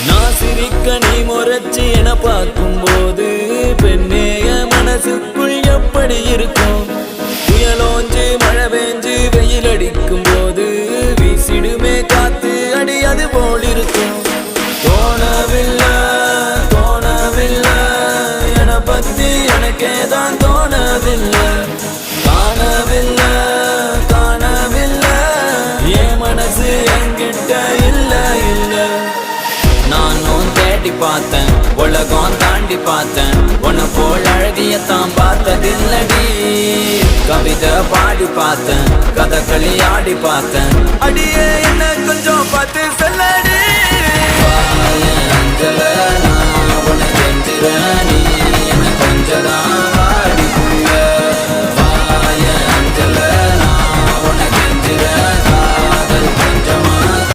நான் சிரிக்க நீ முறைச்சி என பார்க்கும் போது பெண்ணேய மனசுக்குள் எப்படி இருக்கும்? புயலோஞ்சு மழை பெஞ்சு வெயில் அடிக்கும் போது வீசிடுமே காத்து அடி அது போல் இருக்கும். தோணவில்லை தோணவில்லை என பத்தி எனக்கே தான் தோணவில்லை. காணவில்லை காணவில்லை என் மனசு என்கிட்ட இல்ல இல்ல. நானும் தேடி பார்த்தேன் உலகம் தாண்டி பார்த்தேன் உன்னை போல் அழகியத்தான் பார்த்ததில்லடி. கவிதை பாடி பார்த்தேன் கதகளி ஆடி பார்த்தேன் அடியே என்ன கொஞ்சம்